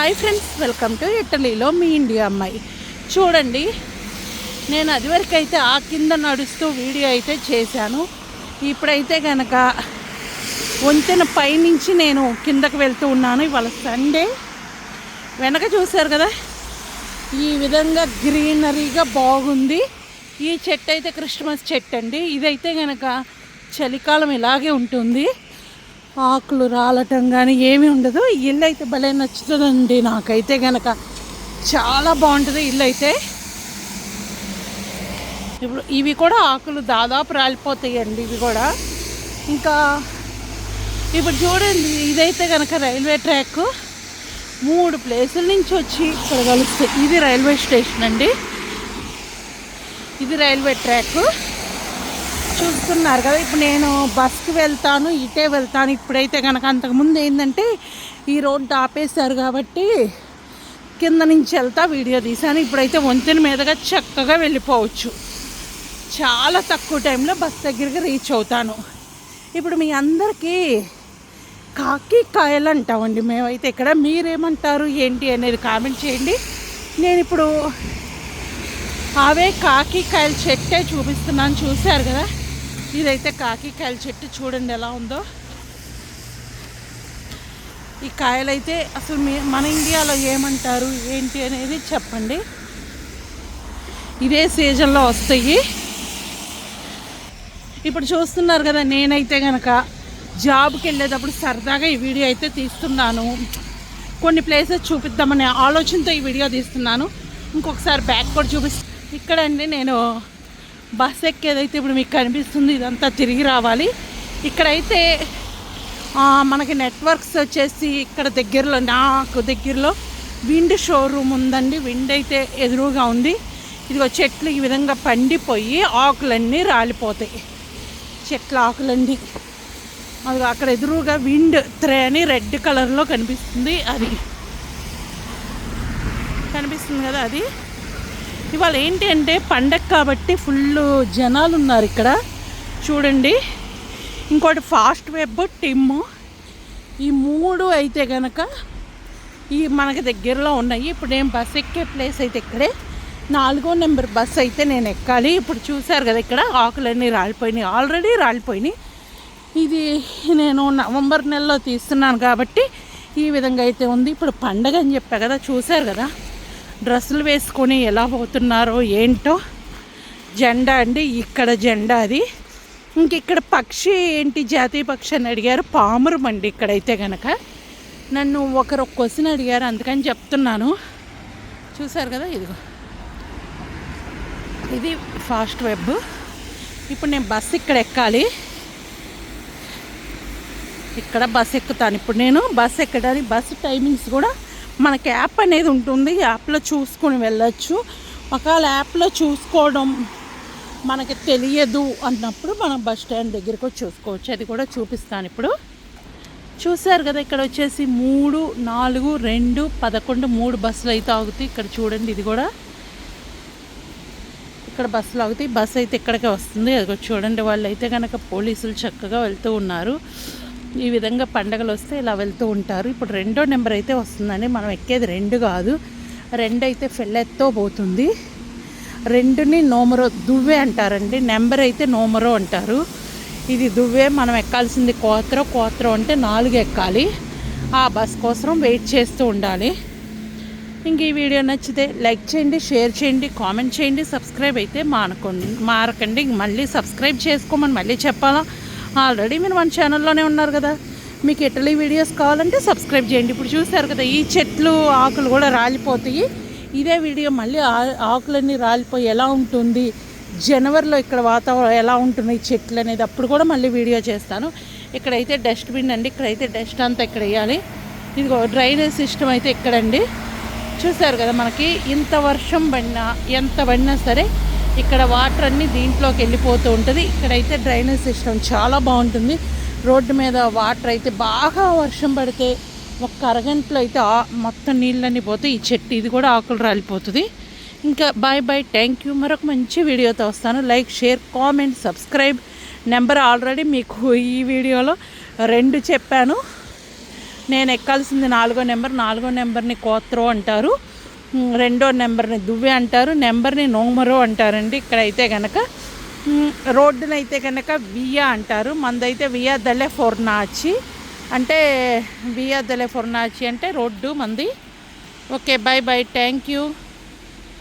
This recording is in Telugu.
హాయ్ ఫ్రెండ్స్, వెల్కమ్ టు ఇటలీలో మీ ఇండియా అమ్మాయి. చూడండి, నేను అదివరకు అయితే ఆ కింద నడుస్తూ వీడియో అయితే చేశాను. ఇప్పుడైతే కనుక వంతెన పైనుంచి నేను కిందకు వెళ్తూ ఉన్నాను. ఇవాళ సండే. వెనక చూశారు కదా, ఈ విధంగా గ్రీనరీగా బాగుంది. ఈ చెట్టు అయితే క్రిస్మస్ చెట్టు అండి. ఇదైతే కనుక చలికాలం ఇలాగే ఉంటుంది, ఆకులు రాలటం కానీ ఏమీ ఉండదు. ఇల్లు అయితే భలే నచ్చుతుందండి నాకైతే కనుక. చాలా బాగుంటుంది ఇల్లు అయితే. ఇప్పుడు ఇవి కూడా ఆకులు దాదాపు రాలిపోతాయండి ఇవి కూడా. ఇంకా ఇప్పుడు చూడండి, ఇదైతే కనుక రైల్వే ట్రాక్. 3 ప్లేసుల నుంచి వచ్చి ఇక్కడ కలుస్తాయి. ఇది రైల్వే స్టేషన్ అండి, ఇది రైల్వే ట్రాక్. చూస్తున్నారు కదా, ఇప్పుడు నేను బస్కి వెళ్తాను, ఇటే వెళ్తాను. ఇప్పుడైతే కనుక అంతకుముందు ఏంటంటే ఈ రోడ్డు ఆపేశారు కాబట్టి కింద నుంచి వెళ్తా వీడియో తీశాను. ఇప్పుడైతే వంతెన మీదుగా చక్కగా వెళ్ళిపోవచ్చు. చాలా తక్కువ టైంలో బస్ దగ్గరికి రీచ్ అవుతాను. ఇప్పుడు మీ అందరికీ కాకి కాయలు అంటామండి మేమైతే ఇక్కడ. మీరేమంటారు ఏంటి అనేది కామెంట్ చేయండి. నేను ఇప్పుడు అవే కాకి కాయల చెట్టే చూపిస్తున్నాను. చూశారు కదా, ఇదైతే కాకి కాయల చెట్టు. చూడండి ఎలా ఉందో. ఈ కాయలైతే అసలు మన ఇండియాలో ఏమంటారు ఏంటి అనేది చెప్పండి. ఇదే సీజన్లో వస్తాయి. ఇప్పుడు చూస్తున్నారు కదా, నేనైతే కనుక జాబ్కి వెళ్ళేటప్పుడు సరదాగా ఈ వీడియో అయితే తీస్తున్నాను. కొన్ని ప్లేసెస్ చూపిద్దామనే ఆలోచనతో ఈ వీడియో తీస్తున్నాను. ఇంకొకసారి బ్యాక్ కూడా చూపిస్తాను. ఇక్కడండి నేను బస్ ఎక్కేదైతే ఇప్పుడు మీకు కనిపిస్తుంది. ఇదంతా తిరిగి రావాలి. ఇక్కడైతే మనకి నెట్వర్క్స్ వచ్చేసి ఇక్కడ దగ్గరలో, నాకు దగ్గరలో విండ్ షోరూమ్ ఉందండి. విండ్ అయితే ఎదురుగా ఉంది. ఇదిగో చెట్లు ఈ విధంగా పండిపోయి ఆకులన్నీ రాలిపోతాయి. చెట్ల ఆకులన్నీ అది అక్కడ ఎదురుగా విండ్ త్రే అని రెడ్ కలర్లో కనిపిస్తుంది. అది కనిపిస్తుంది కదా, అది. ఇవాళ ఏంటి అంటే పండగ కాబట్టి ఫుల్ జనాలు ఉన్నారు ఇక్కడ. చూడండి, ఇంకోటి ఫాస్ట్ వెబ్, టిమ్, ఈ 3 అయితే కనుక ఈ మనకి దగ్గరలో ఉన్నాయి. ఇప్పుడు నేను బస్ ఎక్కే ప్లేస్ అయితే ఇక్కడే 4వ నెంబర్ బస్ అయితే నేను ఎక్కాలి. ఇప్పుడు చూశారు కదా, ఇక్కడ ఆకులన్నీ రాలిపోయినాయి, ఆల్రెడీ రాలిపోయినాయి. ఇది నేను నవంబర్ నెలలో తీస్తున్నాను కాబట్టి ఈ విధంగా అయితే ఉంది. ఇప్పుడు పండగ అని చెప్పా కదా, చూశారు కదా డ్రెస్సులు వేసుకొని ఎలా పోతున్నారో ఏంటో. జెండా అండి, ఇక్కడ జెండా అది. ఇంక ఇక్కడ పక్షి ఏంటి జాతీయ పక్షి అని అడిగారు. పామురం అండి ఇక్కడైతే కనుక. నన్ను ఒకరు క్వశ్చన్ అడిగారు, అందుకని చెప్తున్నాను. చూశారు కదా, ఇదిగో ఇది ఫాస్ట్ వెబ్. ఇప్పుడు నేను బస్సు ఇక్కడ ఎక్కాలి. ఇక్కడ బస్సు ఎక్కుతాను. ఇప్పుడు నేను బస్సు ఎక్కడానికి బస్సు టైమింగ్స్ కూడా మనకి యాప్ అనేది ఉంటుంది. యాప్లో చూసుకొని వెళ్ళచ్చు. ఒకవేళ యాప్లో చూసుకోవడం మనకి తెలియదు అన్నప్పుడు మనం బస్ స్టాండ్ దగ్గరికి వచ్చి చూసుకోవచ్చు. అది కూడా చూపిస్తాను ఇప్పుడు. చూశారు కదా, ఇక్కడ వచ్చేసి 3, 4, 2, 11 3 బస్సులు అయితే ఆగుతాయి. ఇక్కడ చూడండి, ఇది కూడా ఇక్కడ బస్సులు ఆగుతాయి. బస్సు అయితే ఇక్కడికే వస్తుంది. అది చూడండి, వాళ్ళు అయితే కనుక పోలీసులు చక్కగా వెళ్తూ ఉన్నారు. ఈ విధంగా పండగలు వస్తే ఇలా వెళ్తూ ఉంటారు. ఇప్పుడు 2వ నెంబర్ అయితే వస్తుందండి. మనం ఎక్కేది 2 కాదు, 2 అయితే ఫెల్లెత్తో పోతుంది. 2ని నోమరో దువ్వే అంటారండి. నెంబర్ అయితే నోమరో అంటారు. ఇది దువ్వే. మనం ఎక్కాల్సింది కోత్రో అంటే 4 ఎక్కాలి. ఆ బస్ కోసం వెయిట్ చేస్తూ ఉండాలి. ఇంక ఈ వీడియో నచ్చితే లైక్ చేయండి, షేర్ చేయండి, కామెంట్ చేయండి. సబ్స్క్రైబ్ అయితే మారకండి. మళ్ళీ సబ్స్క్రైబ్ చేసుకోమని మళ్ళీ చెప్పాలా? ఆల్రెడీ మీరు మన ఛానల్లోనే ఉన్నారు కదా. మీకు ఇటలీ వీడియోస్ కావాలంటే సబ్స్క్రైబ్ చేయండి. ఇప్పుడు చూశారు కదా, ఈ చెట్లు ఆకులు కూడా రాలిపోతాయి. ఇదే వీడియో మళ్ళీ ఆకులన్నీ రాలిపోయి ఎలా ఉంటుంది, జనవరిలో ఇక్కడ వాతావరణం ఎలా ఉంటున్నాయి చెట్లు అనేది అప్పుడు కూడా మళ్ళీ వీడియో చేస్తాను. ఇక్కడైతే డస్ట్బిన్ అండి. ఇక్కడైతే డస్ట్ అంతా ఇక్కడ వేయాలి. ఇదిగో డ్రైనేజ్ సిస్టమ్ అయితే ఇక్కడండి. చూశారు కదా, మనకి ఇంత వర్షం పడినా ఎంత పడినా సరే ఇక్కడ వాటర్ అన్నీ దీంట్లోకి వెళ్ళిపోతూ ఉంటుంది. ఇక్కడైతే డ్రైనేజ్ సిస్టమ్ చాలా బాగుంటుంది. రోడ్డు మీద వాటర్ అయితే బాగా వర్షం పడితే ఒక్క అరగంటలో అయితే మొత్తం నీళ్ళన్నీ పోతే ఈ చెట్టు ఇది కూడా ఆకులు రాలిపోతుంది. ఇంకా బాయ్ బాయ్, థ్యాంక్ యూ. మరొక మంచి వీడియోతో వస్తాను. Like, share, comment, subscribe. Number already మీకు ఈ వీడియోలో 2 చెప్పాను. నేను ఎక్కాల్సింది 4వ నెంబర్. 4వ నెంబర్ని కోత్రో అంటారు, 2వ నెంబర్ని దువ్వె అంటారు, నెంబర్ని నోమరో అంటారండి. ఇక్కడైతే కనుక రోడ్డునైతే కనుక వియా అంటారు. మందైతే వియా దెలే ఫోర్నాచి అంటే వియా దెలే ఫోర్నాచి అంటే రోడ్డు మంది. Okay, bye bye, thank you.